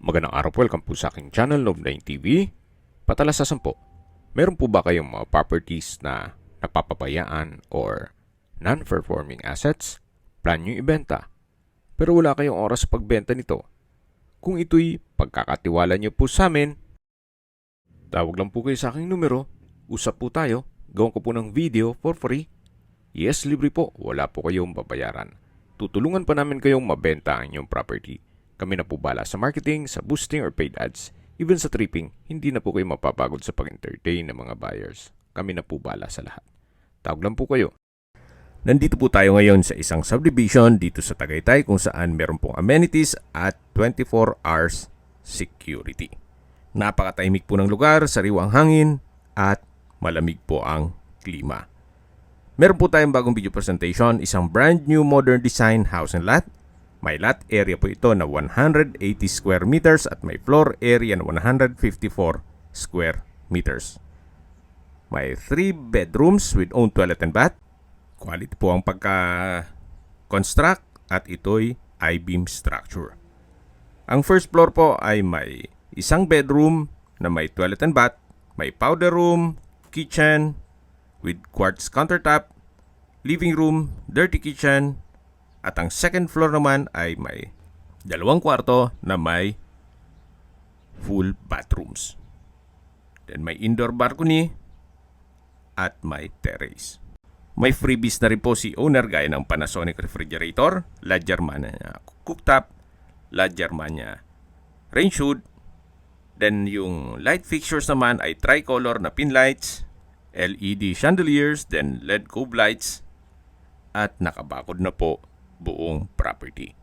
Magandang araw po, welcome po sa aking channel, Love9 TV. Patalasasan po, meron po ba kayong mga properties na napapabayaan or non-performing assets? Plan nyo ibenta, pero wala kayong oras sa pagbenta nito. Kung ito'y pagkakatiwala nyo po sa amin, tawag lang po kayo sa aking numero, usap po tayo, gawin ko po ng video for free. Yes, libre po, wala po kayong babayaran. Tutulungan pa namin kayong mabenta ang inyong property. Kami na po bala sa marketing, sa boosting or paid ads. Even sa tripping, hindi na po kayo mapapagod sa pag-entertain ng mga buyers. Kami na po bala sa lahat. Tawag lang po kayo. Nandito po tayo ngayon sa isang subdivision dito sa Tagaytay kung saan meron pong amenities at 24 hours security. Napakatahimik po ng lugar, sariwang hangin at malamig po ang klima. Meron po tayong bagong video presentation, isang brand new modern design house and lot. May lot area po ito na 180 square meters at may floor area na 154 square meters. May 3 bedrooms with own toilet and bath. Quality po ang pagka-construct at ito'y I-beam structure. Ang first floor po ay may isang bedroom na may toilet and bath, may powder room, kitchen with quartz countertop, living room, dirty kitchen, at ang second floor naman ay may 2 kwarto na may full bathrooms. Then may indoor balcony at may terrace. May freebies na rin po si owner gaya ng Panasonic refrigerator, La Germania cooktop, La Germania range hood. Then yung light fixtures naman ay tricolor na pin lights, LED chandeliers, then LED cove lights, at nakabakod na po buong property.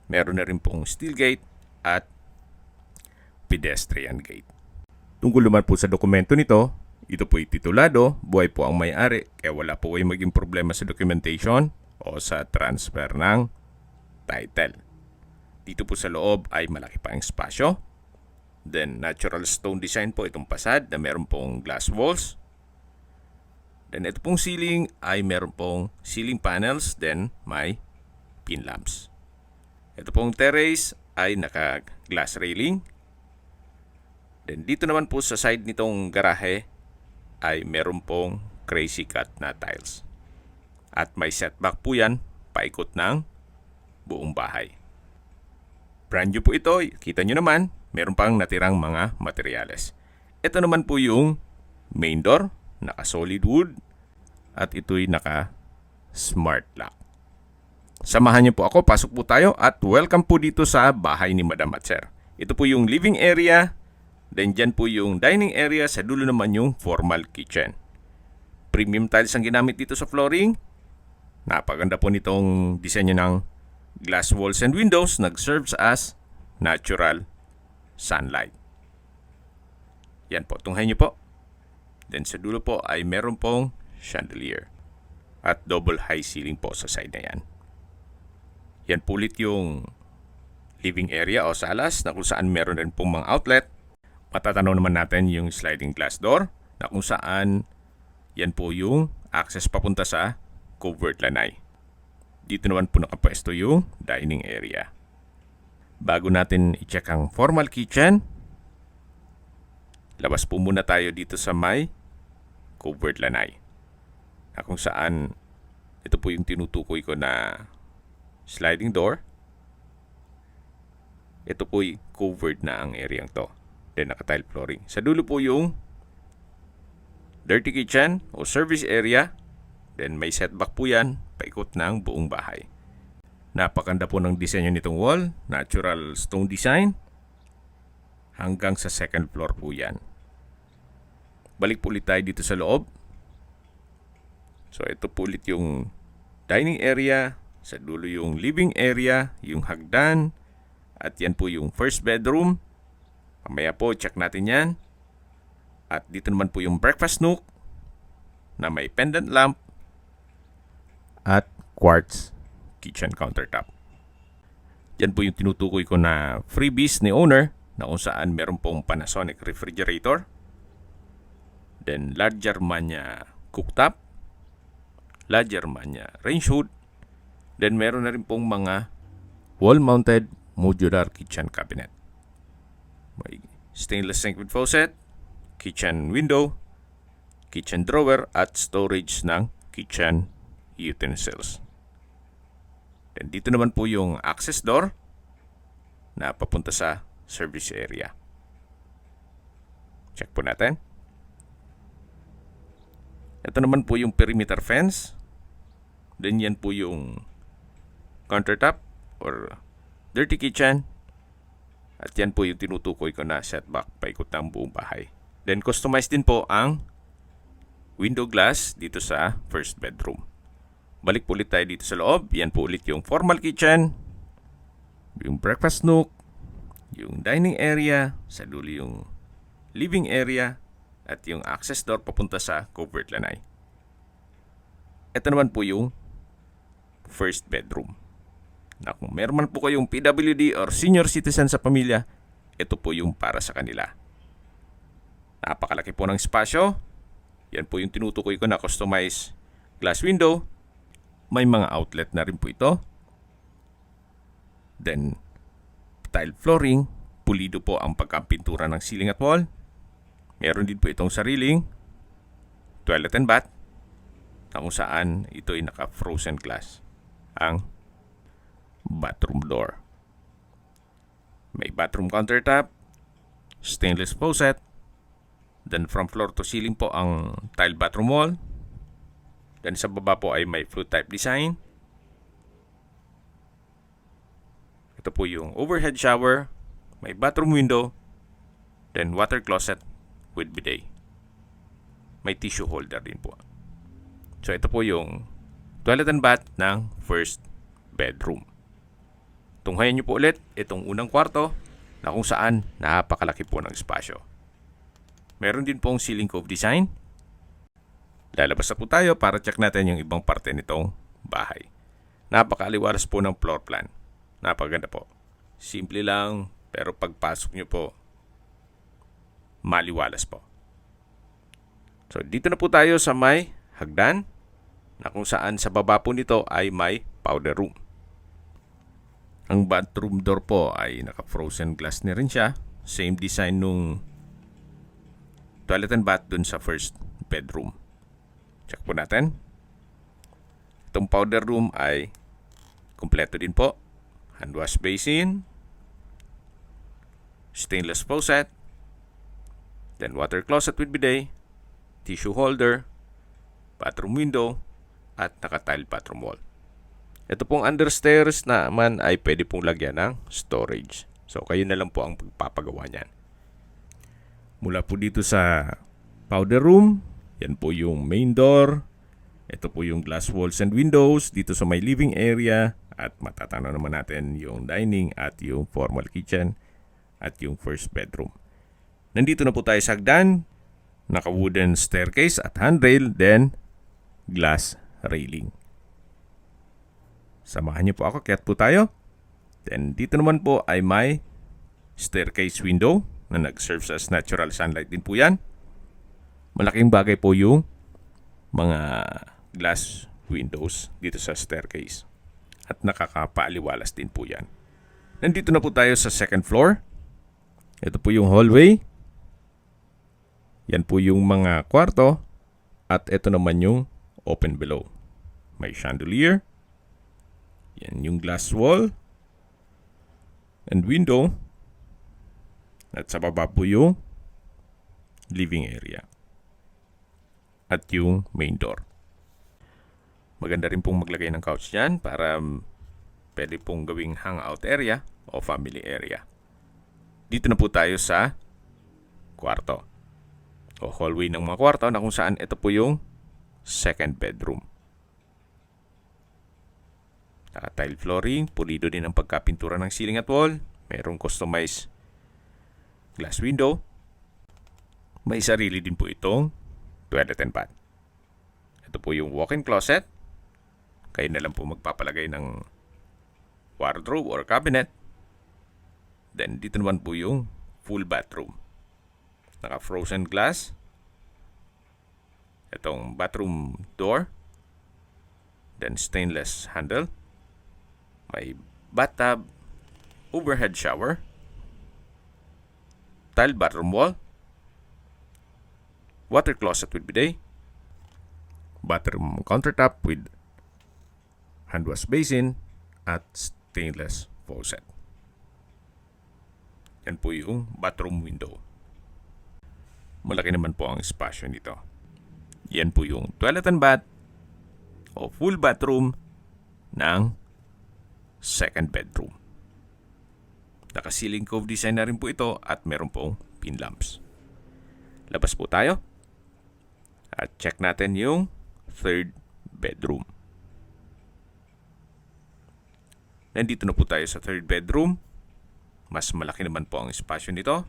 Meron na rin pong steel gate at pedestrian gate. Tungkol naman po sa dokumento nito, ito po'y titulado, buhay po ang may-ari, kaya wala po kayong maging problema sa documentation o sa transfer ng title. Dito po sa loob ay malaki pa ang espasyo. Then natural stone design po itong fasad na meron pong glass walls. Then ito pong ceiling ay meron pong ceiling panels, then may pin lamps. Ito pong terrace ay naka-glass railing. Then dito naman po sa side nitong garahe ay meron pong crazy cut na tiles. At may setback po yan, paikot ng buong bahay. Brand new po ito, kita nyo naman, meron pang natirang mga materyales. Ito naman po yung main door, naka-solid wood, at ito'y naka-smart lock. Samahan niyo po ako, pasok po tayo, at welcome po dito sa bahay ni Madam at Sir. Ito po yung living area, then dyan po yung dining area, sa dulo naman yung formal kitchen. Premium tiles ang ginamit dito sa flooring. Napaganda po nitong disenyo ng glass walls and windows, nag-serves as natural sunlight. Yan po, tunghayin niyo po. Then sa dulo po ay meron pong chandelier at double high ceiling po sa side na yan. Yan po ulit yung living area o salas na kung saan meron rin pong mga outlet. Matatanaw naman natin yung sliding glass door na kung saan yan po yung access papunta sa covered lanay. Dito naman po nakapwesto yung dining area. Bago natin i-check ang formal kitchen, labas po muna tayo dito sa may covered lanay. Na kung saan ito po yung tinutukoy ko na sliding door. Ito po yung covered na ang area to. Then naka-tile flooring. Sa dulo po yung dirty kitchen o service area. Then may setback po yan, paikot ng buong bahay. Napakanda po ng disenyo nitong wall, natural stone design. Hanggang sa second floor po yan. Balik po ulit tayo dito sa loob. So ito po ulit yung dining area, sa dulo yung living area, yung hagdan, at yan po yung first bedroom. Mamaya po check natin yan. At dito naman po yung breakfast nook na may pendant lamp at quartz kitchen countertop. Yan po yung tinutukoy ko na freebies ni owner na kung saan meron pong Panasonic refrigerator, then La Germania cooktop, La Germania range hood, then meron na rin pong mga wall-mounted modular kitchen cabinet. May stainless sink with faucet, kitchen window, kitchen drawer at storage ng kitchen utensils. Then dito naman po yung access door na papunta sa service area. Check po natin. Ito naman po yung perimeter fence. Then yan po yung countertop or dirty kitchen. At yan po yung tinutukoy ko na setback paikot ng buong bahay. Then customized din po ang window glass dito sa first bedroom. Balik po ulit tayo dito sa loob. Yan po ulit yung formal kitchen, yung breakfast nook, yung dining area, sa dulo yung living area, at yung access door papunta sa covered lanai. Ito naman po yung first bedroom. Na kung meron man po kayong PWD or senior citizen sa pamilya, ito po yung para sa kanila. Napakalaki po ng espasyo. Yan po yung tinutukoy ko na customized glass window. May mga outlet na rin po ito. Then, tile flooring. Pulido po ang pagkapintura ng ceiling at wall. Meron din po itong sariling toilet and bath na kung saan ito ay naka-frozen glass. Ang bathroom door. May bathroom countertop, stainless faucet, then from floor to ceiling po ang tile bathroom wall. Then sa baba po ay may flute type design. Ito po yung overhead shower, may bathroom window, then water closet with bidet. May tissue holder din po. So ito po yung toilet and bath ng first bedroom. Tunghayan nyo po ulit itong unang kwarto na kung saan napakalaki po ng espasyo. Meron din pong ceiling cove design. Lalabas na po tayo para check natin yung ibang parte nitong bahay. Napakaliwalas po ng floor plan. Napaganda po. Simple lang, pero pagpasok nyo po, maliwalas po. So dito na po tayo sa may hagdan na kung saan sa baba po nito ay may powder room. Ang bathroom door po ay naka-frozen glass na rin siya. Same design nung toilet and bath dun sa first bedroom. Check po natin. Itong powder room ay kumpleto din po. Hand wash basin, stainless faucet, then water closet with bidet, tissue holder, bathroom window, at naka-tile bathroom wall. Ito pong understairs naman ay pwede pong lagyan ng storage. So kayo na lang po ang pagpapagawa niyan. Mula po dito sa powder room, yan po yung main door. Ito po yung glass walls and windows dito sa may living area. At matatanaw naman natin yung dining at yung formal kitchen at yung first bedroom. Nandito na po tayo sa hagdan. Naka-wooden staircase at handrail, then glass railing. Samahan niyo po ako, kaya't po tayo. Then dito naman po ay may staircase window na nag-serve as natural sunlight din po yan. Malaking bagay po yung mga glass windows dito sa staircase. At nakakapaaliwalas din po yan. Nandito na po tayo sa second floor. Ito po yung hallway. Yan po yung mga kwarto. At ito naman yung open below. May chandelier. Yan yung glass wall and window. At sa baba po yung living area. At yung main door. Maganda rin pong maglagay ng couch dyan para pwede pong gawing hangout area o family area. Dito na po tayo sa kwarto o hallway ng mga kwarto na kung saan ito po yung second bedroom. Naka-tile flooring, pulido din ang pagkapintura ng ceiling at wall. Merong customized glass window. May sarili din po itong toilet and bath. Ito po yung walk-in closet. Kayo na lang po magpapalagay ng wardrobe or cabinet. Then dito naman po yung full bathroom. Naka-frozen glass. Itong bathroom door. Then stainless handle. May bathtub, overhead shower, tile bathroom wall, water closet with bidet, bathroom countertop with hand wash basin at stainless faucet. Yan po yung bathroom window. Malaki naman po ang espasyo nito. Yan po yung toilet and bath o full bathroom ng second bedroom. Naka-ceiling cove design na rin po ito at meron pong pin lamps. Labas po tayo at check natin yung third bedroom. Nandito na po tayo sa third bedroom. Mas malaki naman po ang espasyo nito.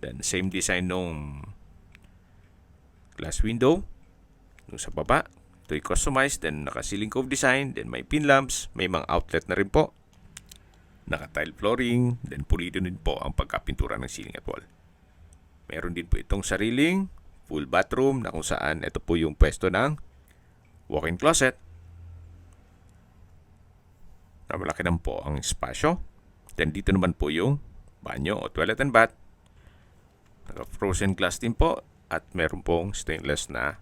Then same design nung glass window. Nung sa baba, ito'y customized. Then naka-ceiling cove design. Then may pin lamps. May mga outlet na rin po. Naka-tile flooring. Then pulido din po ang pagkapintura ng ceiling at wall. Meron din po itong sariling full bathroom na kung saan ito po yung pwesto ng walk-in closet. Na malaki naman po ang espasyo. Then dito naman po yung banyo o toilet and bath. Naka-frozen glass din po at meron pong stainless na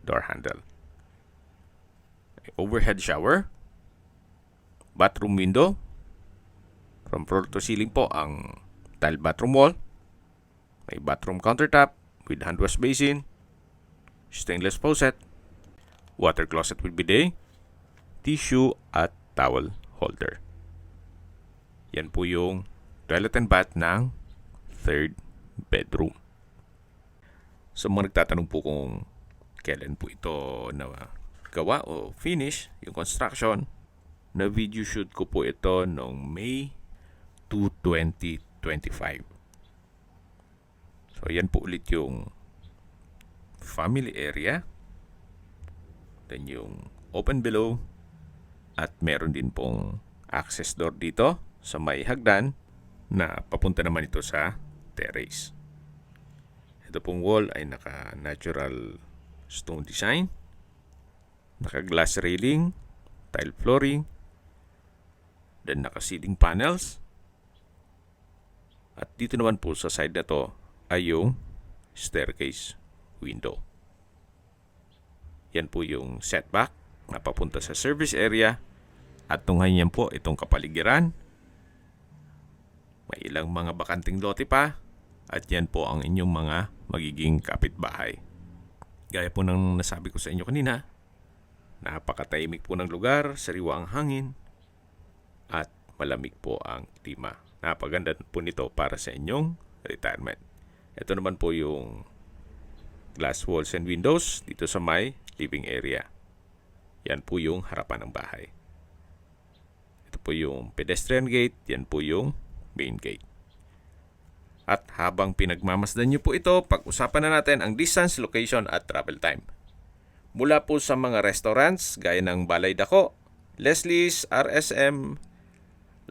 door handle. Overhead shower, bathroom window, from floor to ceiling po ang tile bathroom wall. May bathroom countertop with hand wash basin, stainless faucet, water closet with bidet, tissue at towel holder. Yan po yung toilet and bath ng third bedroom. So mga nagtatanong po kung kailan po ito na gawa o finish yung construction, na video shoot ko po ito noong May 2, 2025. So yan po ulit yung family area. Then yung open below at meron din pong access door dito sa may hagdan na papunta naman ito sa terrace. Ito pong wall ay naka-natural stone design, naka-glass railing, tile flooring, then naka-ceiling panels. At dito naman po sa side na to ay yung staircase window. Yan po yung setback na papunta sa service area at tunghayan yan po itong kapaligiran. May ilang mga bakanting lote pa at yan po ang inyong mga magiging kapitbahay. Gaya po ng nasabi ko sa inyo kanina, napakatahimik po ng lugar, sariwa ang hangin at malamig po ang klima. Napaganda po nito para sa inyong retirement. Ito naman po yung glass walls and windows dito sa may living area. Yan po yung harapan ng bahay. Ito po yung pedestrian gate, yan po yung main gate. At habang pinagmamasdan nyo po ito, pag-usapan na natin ang distance, location at travel time. Mula po sa mga restaurants gaya ng Balay Dako, Leslie's, RSM,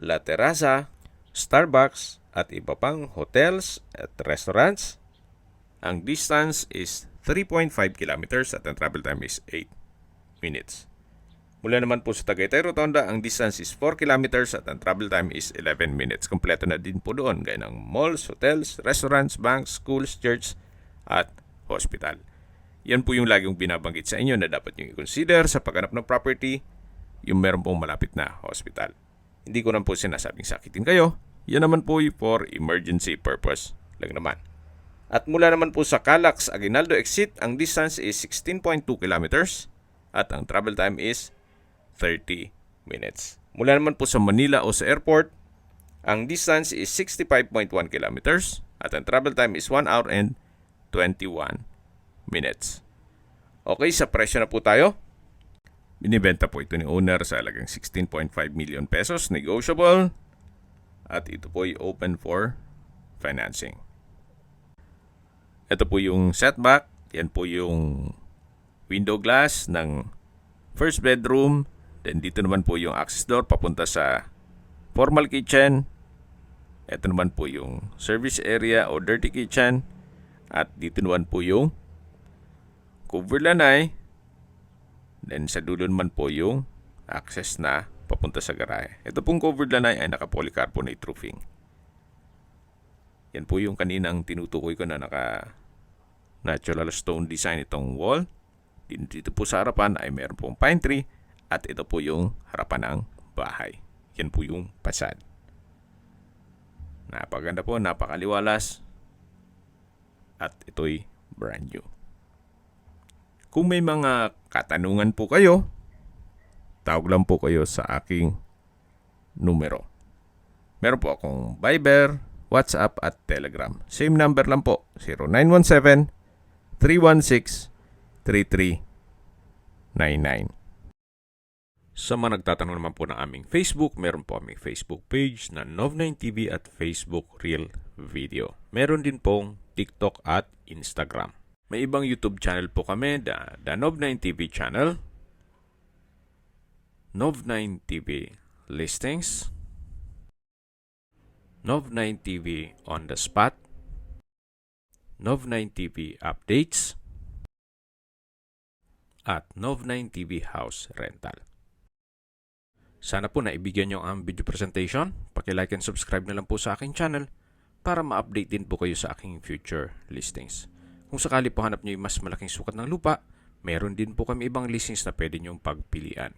La Terraza, Starbucks at iba pang hotels at restaurants, ang distance is 3.5 kilometers at ang travel time is 8 minutes. Mula naman po sa Tagaytay Rotonda, ang distance is 4 kilometers at ang travel time is 11 minutes. Kompleto na din po doon gaya ng malls, hotels, restaurants, banks, schools, church at hospital. Yan po yung laging binabanggit sa inyo na dapat nyo i-consider sa paghanap ng property, yung meron pong malapit na hospital. Hindi ko naman po sinasabing sakitin kayo. Yan naman po for emergency purpose lang naman. At mula naman po sa Calax Aguinaldo exit, ang distance is 16.2 kilometers at ang travel time is 30 minutes. Mula naman po sa Manila o sa airport, ang distance is 65.1 kilometers at ang travel time is 1 hour and 21 minutes. Okay, sa presyo na po tayo. Binibenta po ito ni owner sa halagang 16.5 million pesos, negotiable. At ito po ay open for financing. Ito po yung setback. Yan po yung window glass ng first bedroom. Then dito naman po yung access door papunta sa formal kitchen. Ito naman po yung service area o dirty kitchen. At dito naman po yung cover lanay. Then sa dulo naman po yung access na papunta sa garahe. Ito pong covered lanay ay naka-polycarbonate roofing. Yan po yung kaninang tinutukoy ko na naka-natural stone design itong wall. Dito po sa harapan ay meron pong pine tree at ito po yung harapan ng bahay. Yan po yung facade. Napaganda po, napakaliwalas. At ito'y brand new. Kung may mga katanungan po kayo, tawag lang po kayo sa aking numero. Meron po akong Viber, WhatsApp at Telegram. Same number lang po, 0917-316-3399. Sa mga nagtatanong naman po ng aming Facebook, meron po aming Facebook page na Nov9TV at Facebook Real Video. Meron din pong TikTok at Instagram. May ibang YouTube channel po kami, the Nov9TV channel, Nov9TV Listings, Nov9TV On The Spot, Nov9TV Updates, at Nov9TV House Rental. Sana po naibigyan nyo ang video presentation. Paki-like and subscribe na lang po sa aking channel para ma-update din po kayo sa aking future listings. Kung sakali po hanap nyo yung mas malaking sukat ng lupa, meron din po kami ibang listings na pwede nyong pagpilian.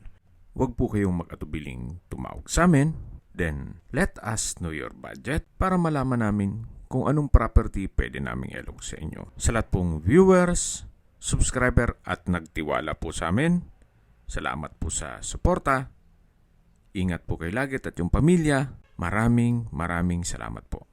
Huwag po kayong mag-atubiling tumawag sa amin. Then, let us know your budget para malaman namin kung anong property pwede naming ilog sa inyo. Sa lahat pong viewers, subscriber at nagtiwala po sa amin, salamat po sa suporta. Ingat po kayo lagi at yung pamilya. Maraming salamat po.